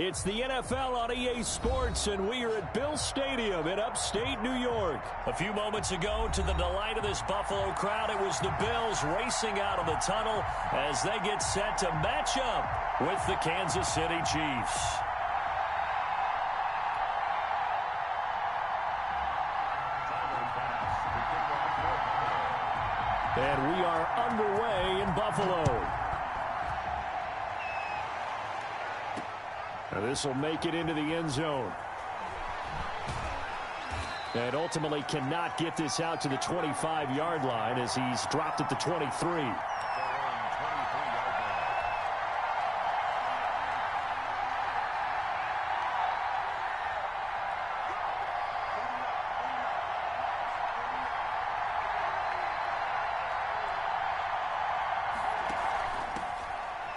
It's the NFL on EA Sports, and we are at Bill Stadium in upstate New York. A few moments ago, to the delight of this Buffalo crowd, it was the Bills racing out of the tunnel as they get set to match up with the Kansas City Chiefs. And we are underway in Buffalo. Now this will make it into the end zone. And ultimately cannot get this out to the 25-yard line as he's dropped at the 23.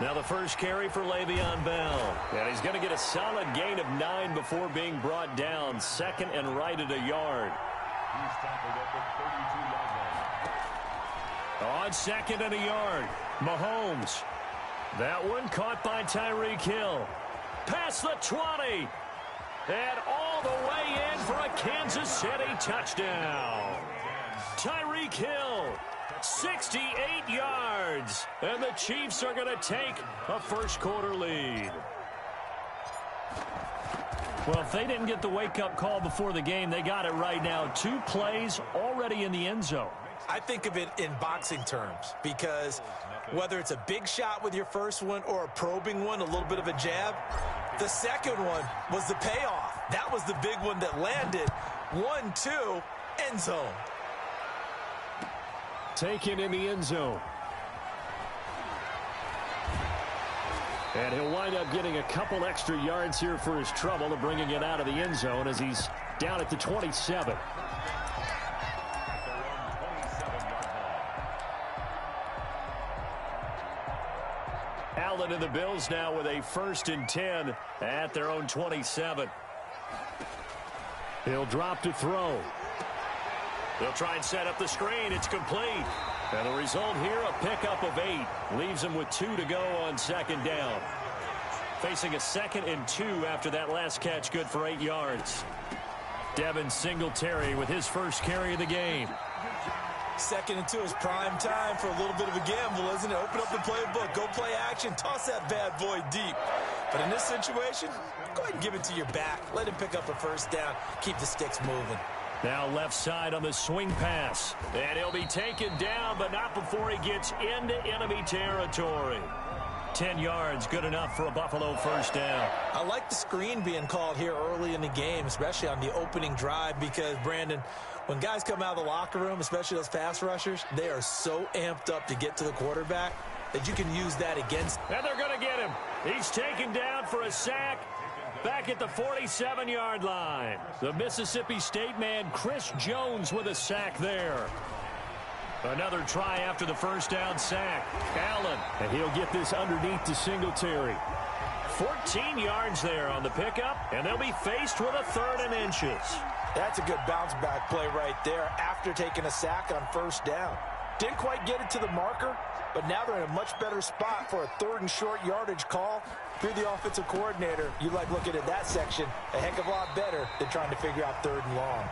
Now the first carry for Le'Veon Bell. And he's going to get a solid gain of 9 before being brought down. Second and right at a yard. He's tackled at the 32-yard line. On second and a yard, Mahomes. That one caught by Tyreek Hill. Past the 20. And all the way in for a Kansas City touchdown. Tyreek Hill. 68 yards, and the Chiefs are going to take a first-quarter lead. Well, if they didn't get the wake-up call before the game, they got it right now. 2 plays already in the end zone. I think of it in boxing terms because whether it's a big shot with your first one or a probing one, a little bit of a jab, the second one was the payoff. That was the big one that landed. 1-2, end zone. Taken in the end zone. And he'll wind up getting a couple extra yards here for his trouble of bringing it out of the end zone as he's down at the 27. Allen and the Bills now with a 1st and 10 at their own 27. He'll drop to throw. They'll try and set up the screen. It's complete. And the result here, a pickup of 8. Leaves them with 2 to go on second down. Facing a 2nd and 2 after that last catch, good for 8 yards. Devin Singletary with his first carry of the game. 2nd and 2 is prime time for a little bit of a gamble, isn't it? Open up the playbook, go play action, toss that bad boy deep. But in this situation, go ahead and give it to your back. Let him pick up a first down. Keep the sticks moving. Now left side on the swing pass. And he'll be taken down, but not before he gets into enemy territory. 10 yards, good enough for a Buffalo first down. I like the screen being called here early in the game, especially on the opening drive, because, Brandon, when guys come out of the locker room, especially those pass rushers, they are so amped up to get to the quarterback that you can use that against. And they're going to get him. He's taken down for a sack. Back at the 47-yard line. The Mississippi State man, Chris Jones, with a sack there. Another try after the first down sack. Allen, and he'll get this underneath to Singletary. 14 yards there on the pickup, and they'll be faced with a 3rd and inches. That's a good bounce-back play right there after taking a sack on first down. Didn't quite get it to the marker, but now they're in a much better spot for a 3rd and short yardage call. If you're the offensive coordinator, you like looking at that section a heck of a lot better than trying to figure out 3rd and long.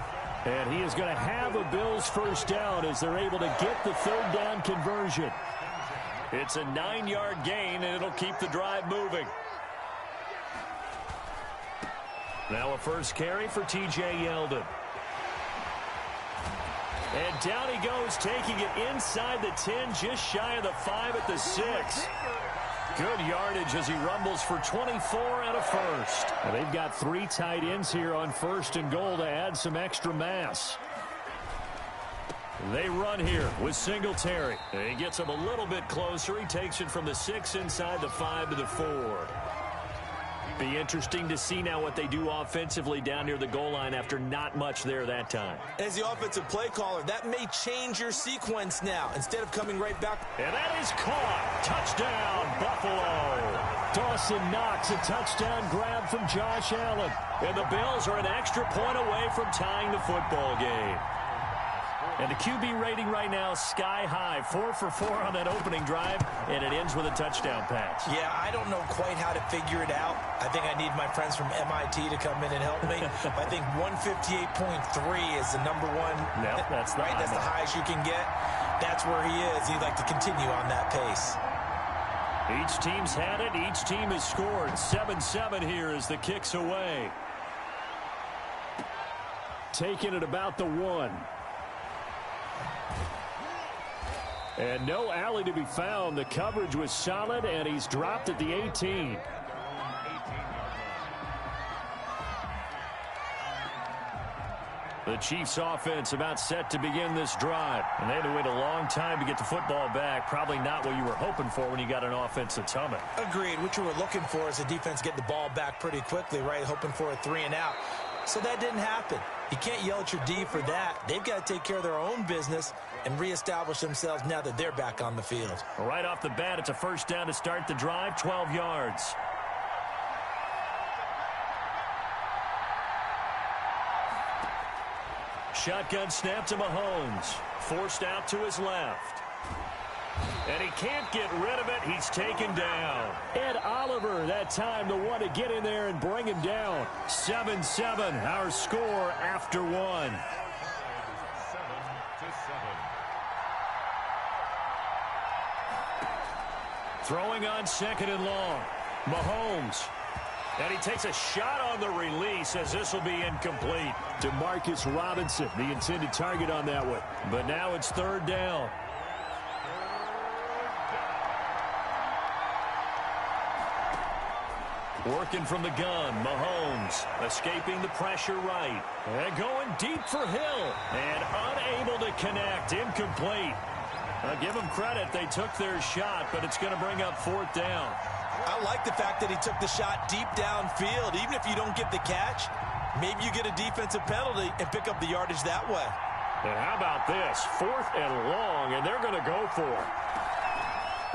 And he is going to have a Bills first down as they're able to get the 3rd down conversion. It's a 9-yard gain, and it'll keep the drive moving. Now a first carry for T.J. Yeldon. And down he goes, taking it inside the 10, just shy of the 5 at the 6. Good yardage as he rumbles for 24 and a first. And they've got 3 tight ends here on 1st and goal to add some extra mass. They run here with Singletary. And he gets him a little bit closer. He takes it from the 6 inside the 5 to the 4. Be interesting to see now what they do offensively down near the goal line after not much there that time. As the offensive play caller, that may change your sequence now instead of coming right back. And that is caught. Touchdown, Buffalo. Dawson Knox, a touchdown grab from Josh Allen. And the Bills are an extra point away from tying the football game. And the QB rating right now, sky high. 4 for 4 on that opening drive, and it ends with a touchdown pass. Yeah, I don't know quite how to figure it out. I think I need my friends from MIT to come in and help me. I think 158.3 is the number one. Yep, that's the right. That's the highest you can get. That's where he is. He'd like to continue on that pace. Each team's had it. Each team has scored. 7-7 here as the kick's away. Taking it about the 1. And no alley to be found. The coverage was solid, and he's dropped at the 18. The Chiefs offense about set to begin this drive. And they had to wait a long time to get the football back. Probably not what you were hoping for when you got an offense that's humming. Agreed. What you were looking for is the defense getting the ball back pretty quickly, right? Hoping for a 3 and out. So that didn't happen. You can't yell at your D for that. They've got to take care of their own business and reestablish themselves now that they're back on the field. Right off the bat, it's a first down to start the drive, 12 yards. Shotgun snap to Mahomes. Forced out to his left. And he can't get rid of it. He's taken down. Ed Oliver, that time, the one to get in there and bring him down. 7-7, our score after 1. Throwing on 2nd and long. Mahomes. And he takes a shot on the release as this will be incomplete. Demarcus Robinson, the intended target on that one. But now it's 3rd down. Working from the gun, Mahomes escaping the pressure right. And going deep for Hill. And unable to connect, incomplete. I'll give them credit, they took their shot, but it's going to bring up 4th down. I like the fact that he took the shot deep downfield. Even if you don't get the catch, maybe you get a defensive penalty and pick up the yardage that way. And how about this? 4th and long, and they're going to go for it.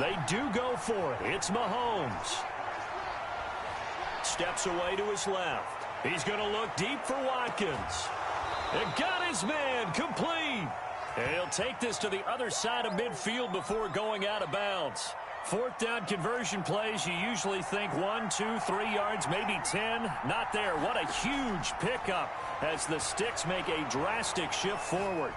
They do go for it. It's Mahomes. Steps away to his left. He's going to look deep for Watkins. And got his man complete. And he'll take this to the other side of midfield before going out of bounds. 4th down conversion plays, you usually think 1, 2, 3 yards, maybe 10. Not there. What a huge pickup as the Sticks make a drastic shift forward.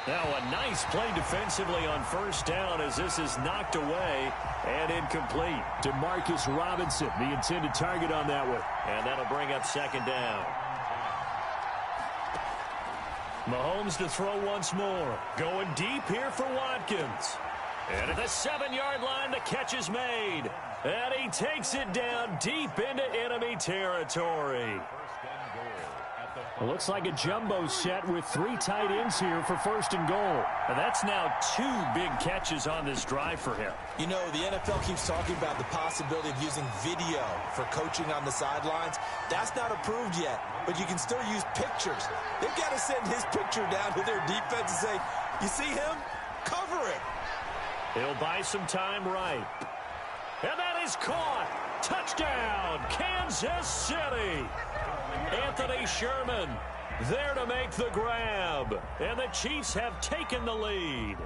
Now a nice play defensively on 1st down as this is knocked away and incomplete. Demarcus Robinson, the intended target on that one. And that'll bring up 2nd down. Mahomes to throw once more. Going deep here for Watkins. And at the 7-yard line, the catch is made. And he takes it down deep into enemy territory. It looks like a jumbo set with 3 tight ends here for 1st and goal. And that's now 2 big catches on this drive for him. You know, the NFL keeps talking about the possibility of using video for coaching on the sidelines. That's not approved yet, but you can still use pictures. They've got to send his picture down to their defense and say, you see him? Cover it. He'll buy some time right. And that is caught. Touchdown, Kansas City. Anthony Sherman there to make the grab. And the Chiefs have taken the lead.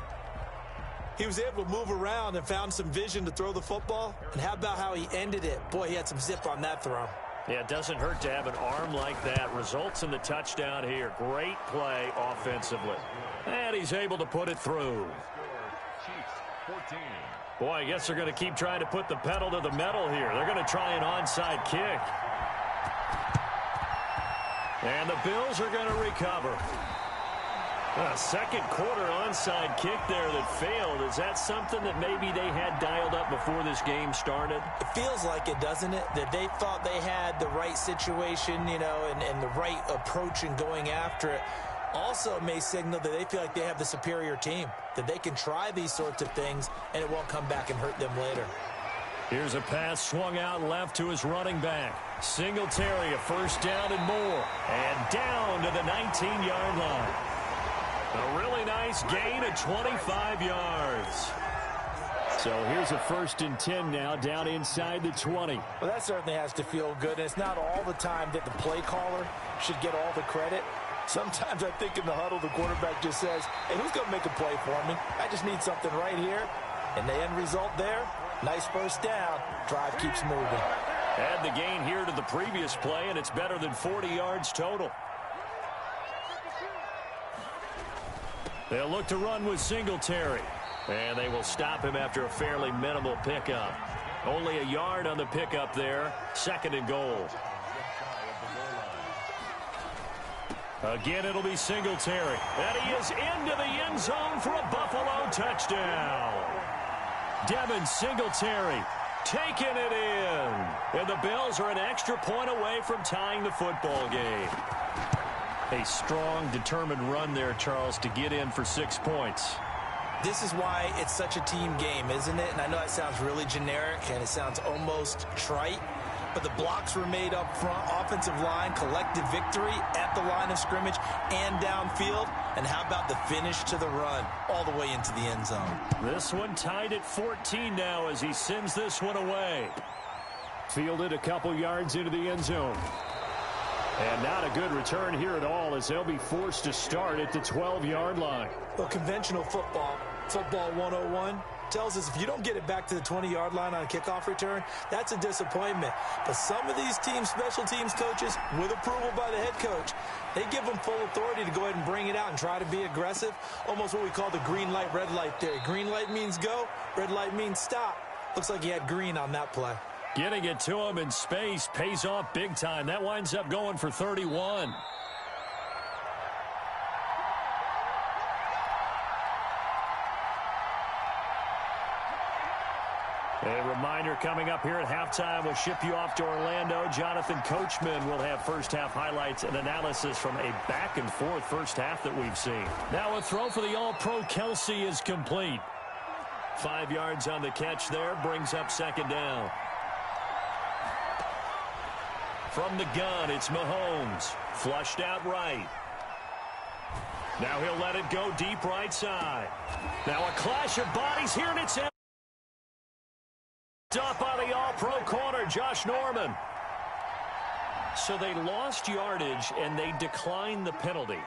He was able to move around and found some vision to throw the football. And how about how he ended it? Boy, he had some zip on that throw. Yeah, it doesn't hurt to have an arm like that. Results in the touchdown here. Great play offensively. And he's able to put it through. Boy, I guess they're going to keep trying to put the pedal to the metal here. They're going to try an onside kick. And the Bills are going to recover. A 2nd quarter onside kick there that failed. Is that something that maybe they had dialed up before this game started? It feels like it, doesn't it? That they thought they had the right situation, you know, and the right approach in going after it. Also, it may signal that they feel like they have the superior team, that they can try these sorts of things, and it won't come back and hurt them later. Here's a pass swung out left to his running back. Singletary, a 1st down and more. And down to the 19-yard line. A really nice gain of 25 yards. So here's a 1st and 10 now, down inside the 20. Well, that certainly has to feel good. And it's not all the time that the play caller should get all the credit. Sometimes I think in the huddle, the quarterback just says, hey, who's going to make a play for me? I just need something right here. And the end result there, nice first down. Drive keeps moving. Add the gain here to the previous play, and it's better than 40 yards total. They'll look to run with Singletary. And they will stop him after a fairly minimal pickup. Only a yard on the pickup there. 2nd and goal. Again, it'll be Singletary. And he is into the end zone for a Buffalo touchdown. Devin Singletary taking it in. And the Bills are an extra point away from tying the football game. A strong, determined run there, Charles, to get in for 6 points. This is why it's such a team game, isn't it? And I know it sounds really generic and it sounds almost trite, but the blocks were made up front, offensive line, collective victory at the line of scrimmage and downfield. And how about the finish to the run all the way into the end zone? This one tied at 14 now as he sends this one away. Fielded a couple yards into the end zone. And not a good return here at all as they'll be forced to start at the 12-yard line. Well, conventional football 101, tells us if you don't get it back to the 20-yard line on a kickoff return, that's a disappointment. But some of these teams, special teams coaches, with approval by the head coach, they give them full authority to go ahead and bring it out and try to be aggressive. Almost what we call the green light, red light theory. Green light means go, red light means stop. Looks like he had green on that play. Getting it to him in space pays off big time. That winds up going for 31. A reminder coming up here at halftime. We'll ship you off to Orlando. Jonathan Coachman will have first-half highlights and analysis from a back-and-forth first half that we've seen. Now a throw for the All-Pro Kelsey is complete. 5 yards on the catch there, brings up 2nd down. From the gun, it's Mahomes. Flushed out right. Now he'll let it go deep right side. Now a clash of bodies here, and it's up by the All-Pro corner, Josh Norman. So they lost yardage, and they declined the penalty.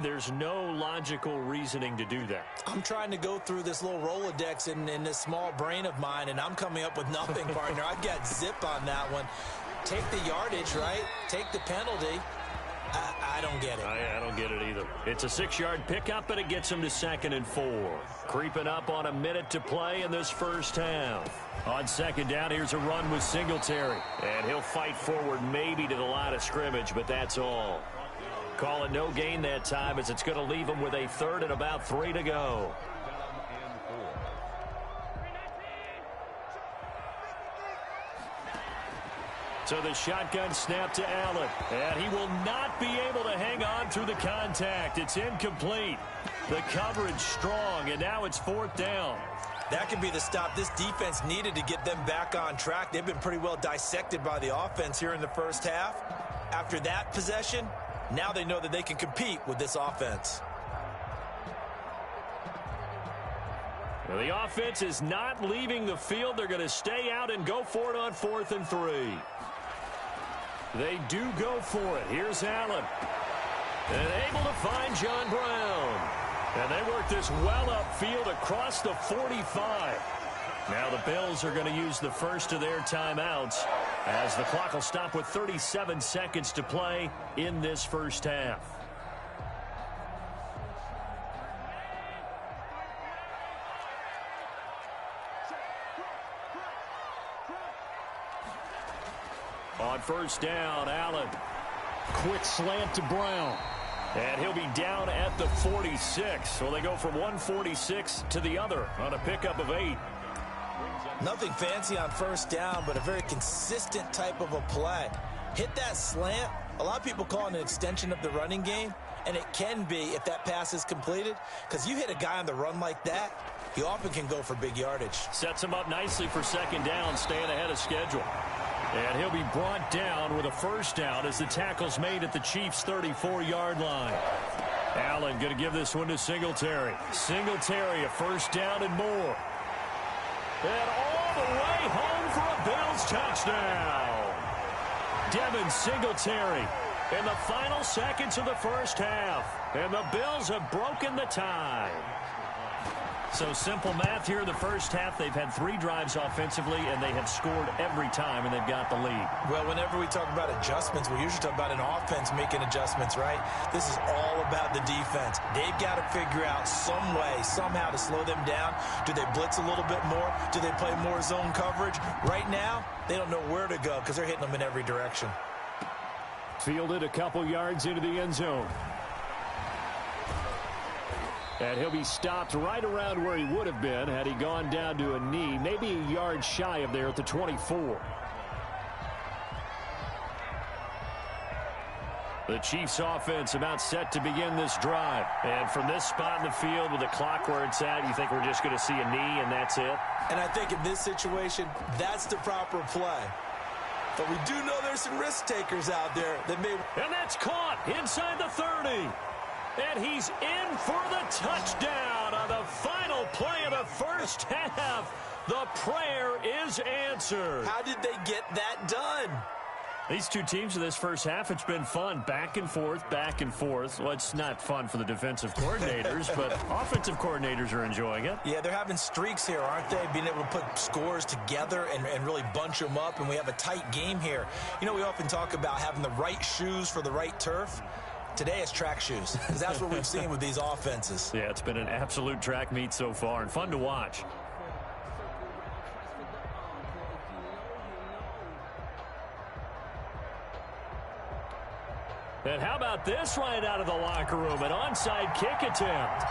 There's no logical reasoning to do that. I'm trying to go through this little Rolodex in this small brain of mine, and I'm coming up with nothing, partner. I've got zip on that one. Take the yardage, right? Take the penalty. I don't get it. I don't get it either. It's a 6-yard pickup, but it gets him to 2nd and 4. Creeping up on a minute to play in this first half. On 2nd down, here's a run with Singletary. And he'll fight forward maybe to the line of scrimmage, but that's all. Call it no gain that time as it's going to leave him with a 3rd and about 3 to go. So the shotgun snap to Allen. And he will not be able to hang on through the contact. It's incomplete. The coverage strong, and now it's 4th down. That could be the stop this defense needed to get them back on track. They've been pretty well dissected by the offense here in the first half. After that possession, now they know that they can compete with this offense. Well, the offense is not leaving the field. They're going to stay out and go for it on 4th and 3. They do go for it. Here's Allen. And able to find John Brown. And they work this well upfield across the 45. Now the Bills are going to use the first of their timeouts as the clock will stop with 37 seconds to play in this first half. On 1st down, Allen. Quick slant to Brown. And he'll be down at the 46. So they go from 146 to the other on a pickup of 8. Nothing fancy on 1st down, but a very consistent type of a play. Hit that slant. A lot of people call it an extension of the running game, and it can be if that pass is completed, because you hit a guy on the run like that, he often can go for big yardage. Sets him up nicely for 2nd down, staying ahead of schedule. And he'll be brought down with a 1st down as the tackle's made at the Chiefs' 34-yard line. Allen going to give this one to Singletary. Singletary, a 1st down and more. And all the way home for a Bills touchdown. Devin Singletary in the final seconds of the first half. And the Bills have broken the tie. So simple math here in the first half. They've had 3 drives offensively, and they have scored every time, and they've got the lead. Well, whenever we talk about adjustments, we usually talk about an offense making adjustments, right? This is all about the defense. They've got to figure out some way, somehow to slow them down. Do they blitz a little bit more? Do they play more zone coverage? Right now, they don't know where to go because they're hitting them in every direction. Fielded a couple yards into the end zone. And he'll be stopped right around where he would have been had he gone down to a knee, maybe a yard shy of there at the 24. The Chiefs offense about set to begin this drive. And from this spot in the field with the clock where it's at, you think we're just going to see a knee and that's it? And I think in this situation, that's the proper play. But we do know there's some risk takers out there that may... And that's caught inside the 30. And he's in for the touchdown on the final play of the first half. The prayer is answered. How did they get that done? These two teams in this first half, it's been fun. Back and forth, back and forth. Well, it's not fun for the defensive coordinators, but offensive coordinators are enjoying it. Yeah, they're having streaks here, aren't they? Being able to put scores together and really bunch them up, and we have a tight game here. You know, we often talk about having the right shoes for the right turf. Today it's track shoes, because that's what we've seen with these offenses. Yeah, it's been an absolute track meet so far, and fun to watch. And how about this right out of the locker room? An onside kick attempt.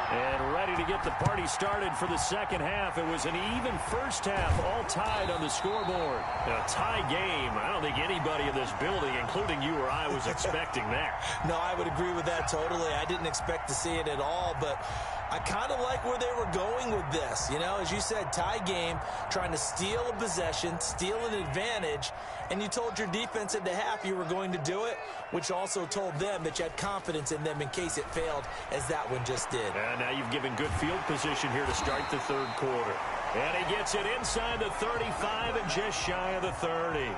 And ready to get the party started for the second half. It was an even first half, all tied on the scoreboard. A tie game. I don't think anybody in this building, including you or I, was expecting that. No, I would agree with that totally. I didn't expect to see it at all, but I kind of like where they were going with this. You know, as you said, tie game, trying to steal a possession, steal an advantage, and you told your defense at the half you were going to do it, which also told them that you had confidence in them in case it failed, as that one just did. And now you've given good field position here to start the third quarter. And he gets it inside the 35 and just shy of the 30.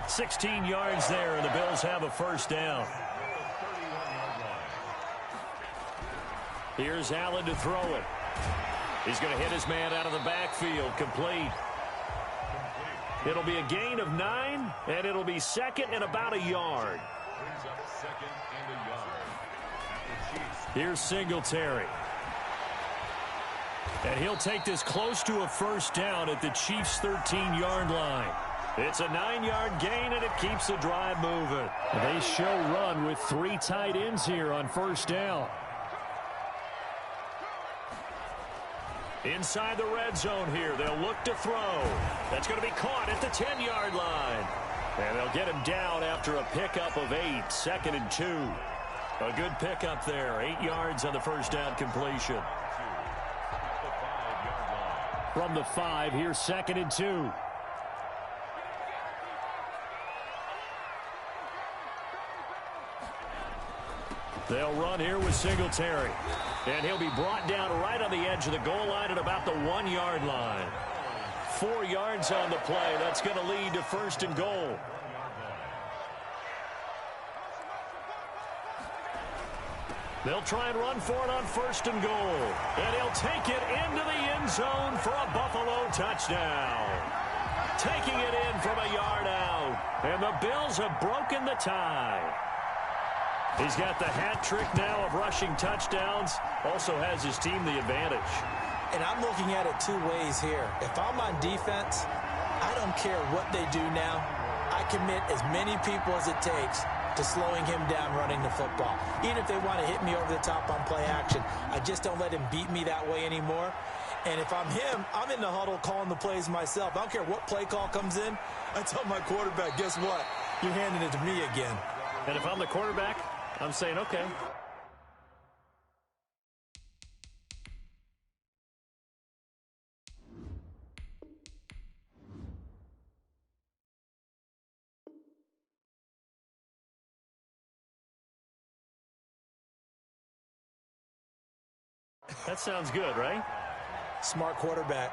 16 yards there, and the Bills have a first down. Here's Allen to throw it. He's going to hit his man out of the backfield. Complete. It'll be a gain of 9, and it'll be second and about a yard. Here's Singletary. And he'll take this close to a first down at the Chiefs' 13-yard line. It's a 9-yard gain, and it keeps the drive moving. They show run with 3 tight ends here on first down. Inside the red zone here, they'll look to throw. That's going to be caught at the 10-yard line. And they'll get him down after a pickup of 8, second and 2. A good pickup there, 8 yards on the first down completion. From the 5, here's second and 2. They'll run here with Singletary. And he'll be brought down right on the edge of the goal line at about the 1-yard line. 4 yards on the play. That's going to lead to first and goal. They'll try and run for it on first and goal. And he'll take it into the end zone for a Buffalo touchdown. Taking it in from a yard out. And the Bills have broken the tie. He's got the hat trick now of rushing touchdowns. Also has his team the advantage. And I'm looking at it 2 ways here. If I'm on defense, I don't care what they do now. I commit as many people as it takes to slowing him down running the football. Even if they want to hit me over the top on play action, I just don't let him beat me that way anymore. And if I'm him, I'm in the huddle calling the plays myself. I don't care what play call comes in. I tell my quarterback, guess what? You're handing it to me again. And if I'm the quarterback, I'm saying, okay. That sounds good, right? Smart quarterback.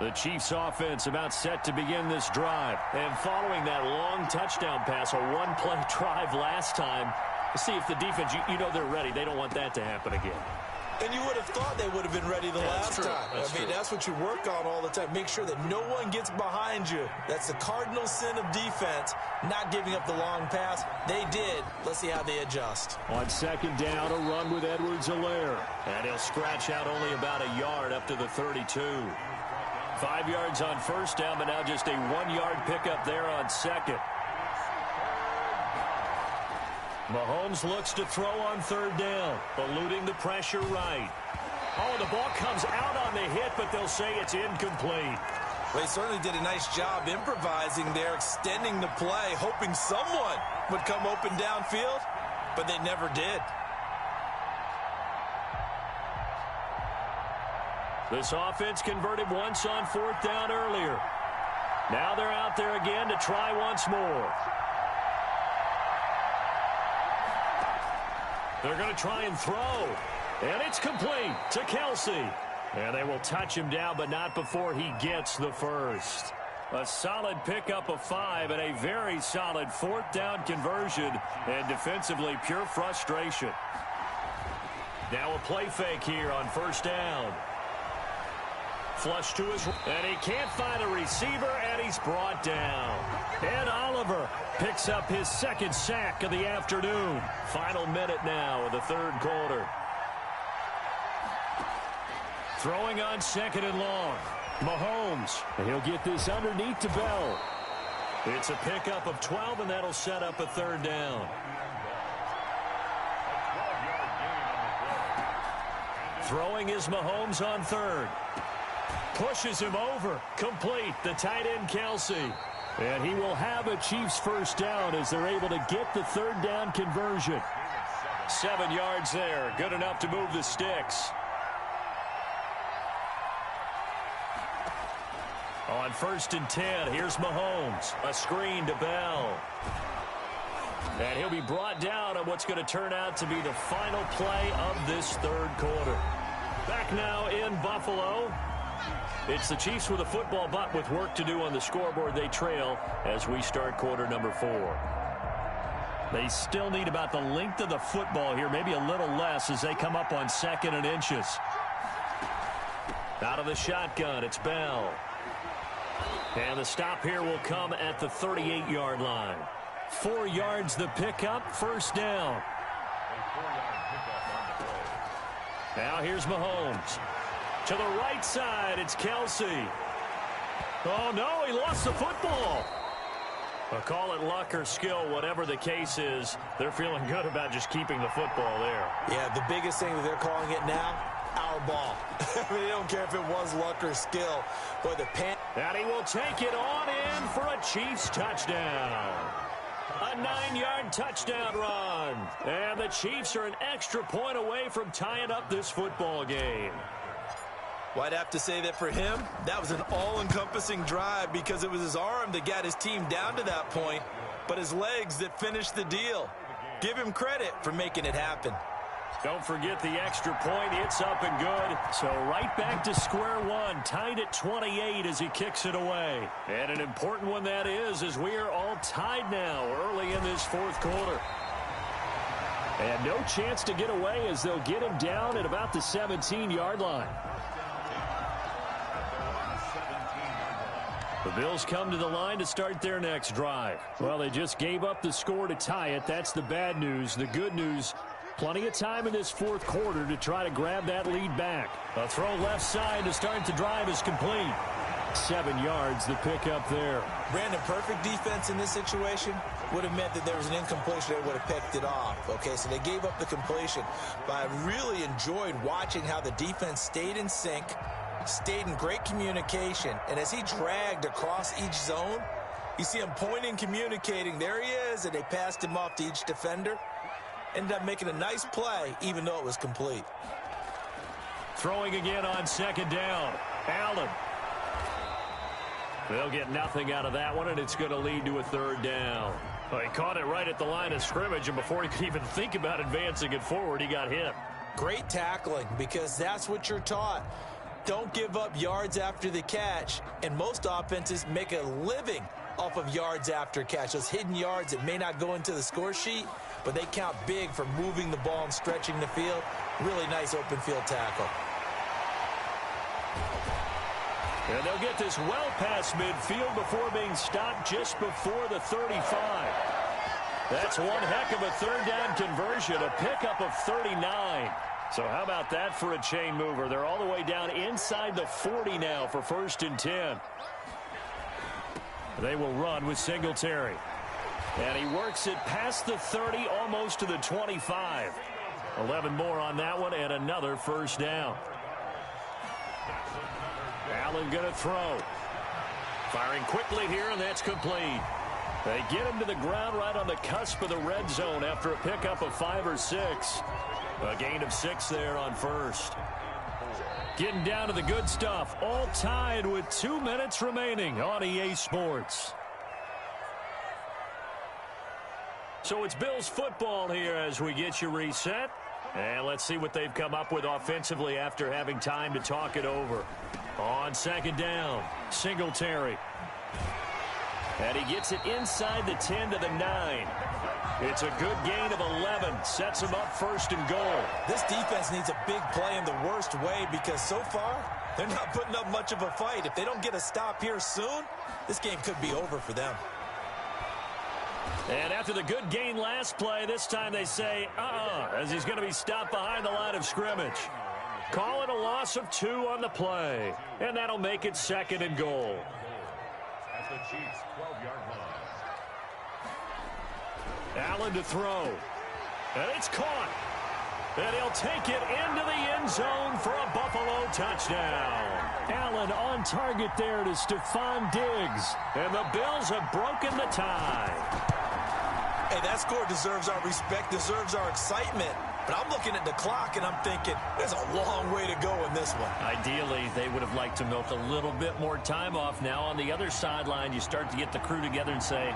The Chiefs offense about set to begin this drive. And following that long touchdown pass, a one-play drive last time, see if the defense, you know they're ready. They don't want that to happen again. And you would have thought they would have been ready the last time. That's what you work on all the time. Make sure that no one gets behind you. That's the cardinal sin of defense, not giving up the long pass. They did. Let's see how they adjust. On second down, a run with Edwards-Helaire. And he'll scratch out only about a yard up to the 32. 5 yards on first down, but now just a 1-yard pickup there on second. Mahomes looks to throw on third down, eluding the pressure right. Oh, the ball comes out on the hit, but they'll say it's incomplete. Well, he certainly did a nice job improvising there, extending the play, hoping someone would come open downfield, but they never did. This offense converted once on fourth down earlier. Now they're out there again to try once more. They're going to try and throw. And it's complete to Kelsey. And they will touch him down, but not before he gets the first. A solid pickup of 5 and a very solid fourth down conversion. And defensively, pure frustration. Now a play fake here on first down. Flush to his, and he can't find a receiver, and he's brought down. And Oliver picks up his second sack of the afternoon. Final minute now of the third quarter. Throwing on second and long. Mahomes, and he'll get this underneath to Bell. It's a pickup of 12, and that'll set up a third down. Throwing is Mahomes on third. Pushes him over. Complete. The tight end, Kelsey. And he will have a Chiefs first down as they're able to get the third down conversion. 7 yards there. Good enough to move the sticks. On first and 10, here's Mahomes. A screen to Bell. And he'll be brought down on what's going to turn out to be the final play of this third quarter. Back now in Buffalo. It's the Chiefs with a football, but with work to do on the scoreboard. They trail as we start quarter number 4. They still need about the length of the football here, maybe a little less as they come up on second and inches. Out of the shotgun, it's Bell. And the stop here will come at the 38-yard line. 4 yards the pickup, first down. Now here's Mahomes. To the right side, it's Kelsey. Oh, no, he lost the football. Call it luck or skill, whatever the case is. They're feeling good about just keeping the football there. Yeah, the biggest thing that they're calling it now, our ball. They don't care if it was luck or skill. Boy, the pan. And he will take it on in for a Chiefs touchdown. A 9-yard touchdown run. And the Chiefs are an extra point away from tying up this football game. Well, I'd have to say that for him, that was an all-encompassing drive because it was his arm that got his team down to that point, but his legs that finished the deal. Give him credit for making it happen. Don't forget the extra point. It's up and good. So right back to square one, tied at 28 as he kicks it away. And an important one that is, as we are all tied now early in this fourth quarter. And no chance to get away as they'll get him down at about the 17-yard line. The Bills come to the line to start their next drive. Well, they just gave up the score to tie it. That's the bad news. The good news, plenty of time in this fourth quarter to try to grab that lead back. A throw left side to start the drive is complete. 7 yards, the pickup there. Brandon, perfect defense in this situation would have meant that there was an incompletion that would have picked it off. Okay, so they gave up the completion. But I really enjoyed watching how the defense stayed in sync, stayed in great communication, and as he dragged across each zone, you see him pointing, communicating. There he is, and they passed him off to each defender. Ended up making a nice play, even though it was complete. Throwing again on second down. Allen. They'll get nothing out of that one, and it's going to lead to a third down. Well, he caught it right at the line of scrimmage, and before he could even think about advancing it forward, he got hit. Great tackling, because that's what you're taught. don't give up yards after the catch, and most offenses make a living off of yards after catch. Those hidden yards that may not go into the score sheet, but they count big for moving the ball and stretching the field. Really nice open field tackle. And they'll get this well past midfield before being stopped just before the 35. That's one heck of a third down conversion, a pickup of 39. So how about that for a chain mover? They're all the way down inside the 40 now for 1st and 10. They will run with Singletary. And he works it past the 30, almost to the 25. 11 more on that one, and another first down. Allen going to throw. Firing quickly here, and that's complete. They get him to the ground right on the cusp of the red zone after a pickup of 5 or 6. A gain of 6 there on first. Getting down to the good stuff. All tied with 2 minutes remaining on EA Sports. So it's Bills football here as we get you reset. And let's see what they've come up with offensively after having time to talk it over. On 2nd down, Singletary. And he gets it inside the 10 to the 9. It's a good gain of 11. Sets him up 1st and goal. This defense needs a big play in the worst way because so far, they're not putting up much of a fight. If they don't get a stop here soon, this game could be over for them. And after the good gain last play, this time they say, as he's going to be stopped behind the line of scrimmage. Call it a loss of 2 on the play. And that'll make it 2nd and goal. At the Chiefs' 12-yard line. Allen to throw. And it's caught. And he'll take it into the end zone for a Buffalo touchdown. Allen on target there to Stephon Diggs. And the Bills have broken the tie. Hey, that score deserves our respect, deserves our excitement. But I'm looking at the clock, and I'm thinking, there's a long way to go in this one. Ideally, they would have liked to milk a little bit more time off. Now, on the other sideline, you start to get the crew together and say,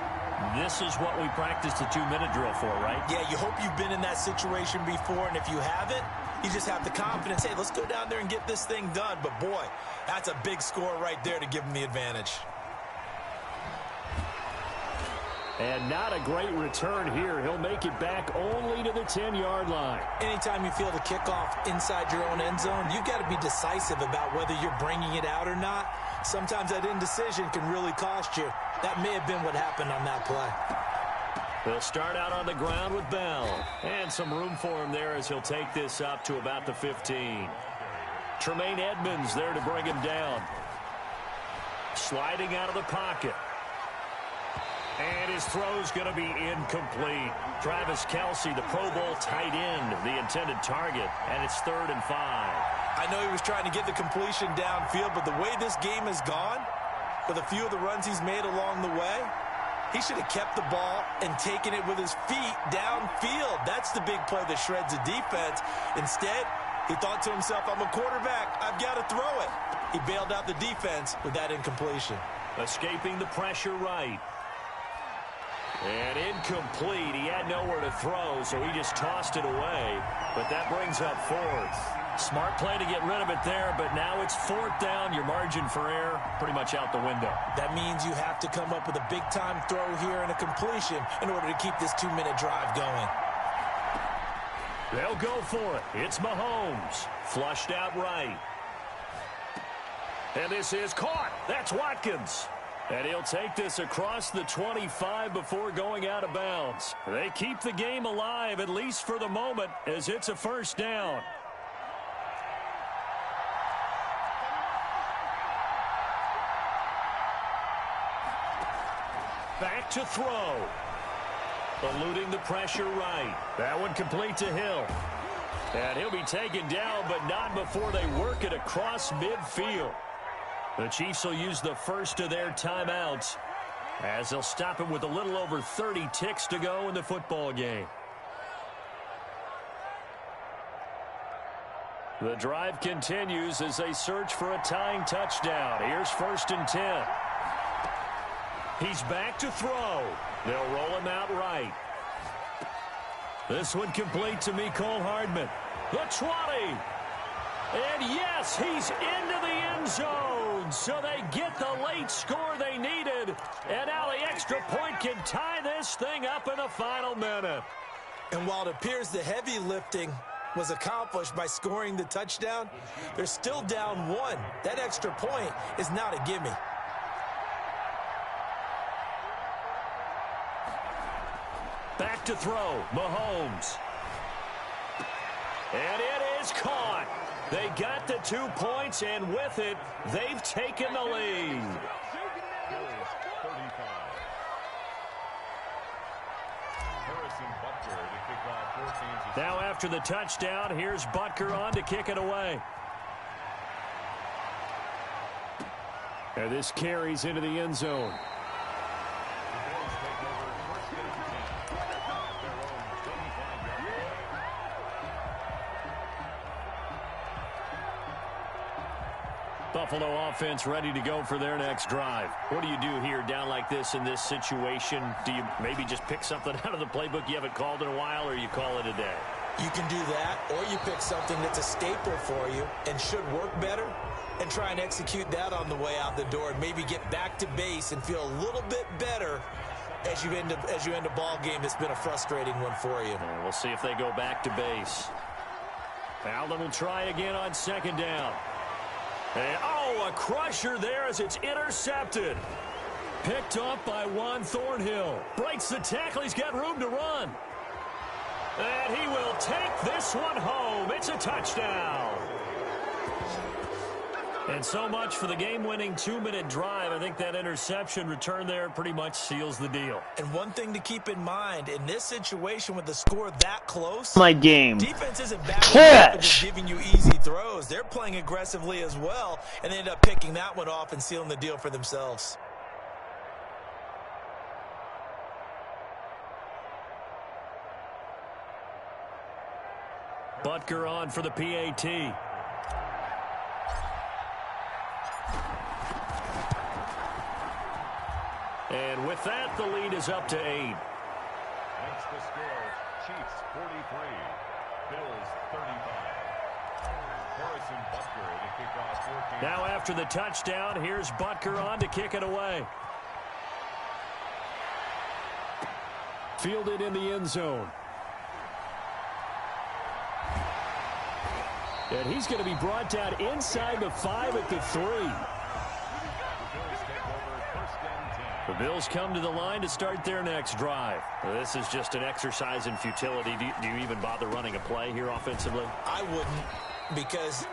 this is what we practiced a 2-minute drill for, right? Yeah, you hope you've been in that situation before, and if you haven't, you just have the confidence, hey, let's go down there and get this thing done. But, boy, that's a big score right there to give them the advantage. And not a great return here. He'll make it back only to the 10-yard line. Anytime you feel the kickoff inside your own end zone, you've got to be decisive about whether you're bringing it out or not. Sometimes that indecision can really cost you. That may have been what happened on that play. They'll start out on the ground with Bell. And some room for him there as he'll take this up to about the 15. Tremaine Edmonds there to bring him down. Sliding out of the pocket. And his throw's going to be incomplete. Travis Kelce, the Pro Bowl tight end, the intended target, and it's 3rd and 5. I know he was trying to get the completion downfield, but the way this game has gone, with a few of the runs he's made along the way, he should have kept the ball and taken it with his feet downfield. That's the big play that shreds the defense. Instead, he thought to himself, I'm a quarterback. I've got to throw it. He bailed out the defense with that incompletion. Escaping the pressure right. And incomplete. He had nowhere to throw, so he just tossed it away. But that brings up 4th. Smart play to get rid of it there, but now it's 4th down. Your margin for error pretty much out the window. That means you have to come up with a big-time throw here and a completion in order to keep this 2-minute drive going. They'll go for it. It's Mahomes. Flushed out right. And this is caught. That's Watkins. And he'll take this across the 25 before going out of bounds. They keep the game alive, at least for the moment, as it's a 1st down. Back to throw. Eluding the pressure right. That one complete to Hill. And he'll be taken down, but not before they work it across midfield. The Chiefs will use the first of their timeouts as they'll stop him with a little over 30 ticks to go in the football game. The drive continues as they search for a tying touchdown. Here's 1st and 10. He's back to throw. They'll roll him out right. This one complete to Mecole Hardman. The 20. And yes, he's into the end zone. So they get the late score they needed. And now the extra point can tie this thing up in the final minute. And while it appears the heavy lifting was accomplished by scoring the touchdown, they're still down 1. That extra point is not a gimme. Back to throw, Mahomes. And it is caught. They got the 2 points, and with it, they've taken the lead. Now after the touchdown, here's Butker on to kick it away. And this carries into the end zone. Buffalo offense ready to go for their next drive. What do you do here down like this in this situation? Do you maybe just pick something out of the playbook you haven't called in a while, or you call it a day? You can do that, or you pick something that's a staple for you and should work better and try and execute that on the way out the door and maybe get back to base and feel a little bit better as you end a ball game that's been a frustrating one for you. And we'll see if they go back to base. Allen will try again on second down. And, oh, a crusher there as it's intercepted. Picked off by Juan Thornhill. Breaks the tackle. He's got room to run. And he will take this one home. It's a touchdown. And so much for the game-winning 2-minute drive. I think that interception return there pretty much seals the deal. And one thing to keep in mind, in this situation with the score that close, my game. Defense isn't backing up and just giving you easy throws. They're playing aggressively as well, and they end up picking that one off and sealing the deal for themselves. Butker on for the PAT. And with that, the lead is up to 8. That's the score. Chiefs 43, Bills 35. Harrison Butker to kick off 14. Now after the touchdown, here's Butker on to kick it away. Fielded in the end zone. And he's going to be brought down inside the 5 at the 3. The Bills come to the line to start their next drive. This is just an exercise in futility. Do you even bother running a play here offensively? I wouldn't, because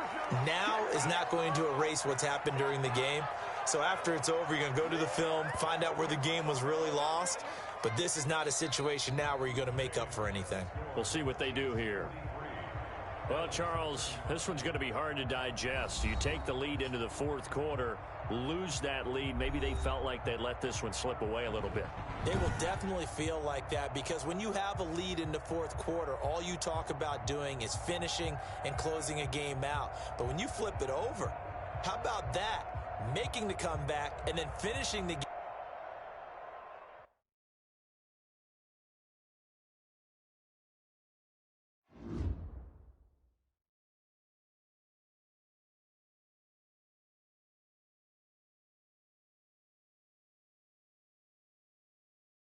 now is not going to erase what's happened during the game. So after it's over, you're going to go to the film, find out where the game was really lost. But this is not a situation now where you're going to make up for anything. We'll see what they do here. Well, Charles, this one's going to be hard to digest. You take the lead into the fourth quarter, lose that lead. Maybe they felt like they let this one slip away a little bit. They will definitely feel like that, because when you have a lead in the fourth quarter, all you talk about doing is finishing and closing a game out. But when you flip it over, how about that? Making the comeback and then finishing the game.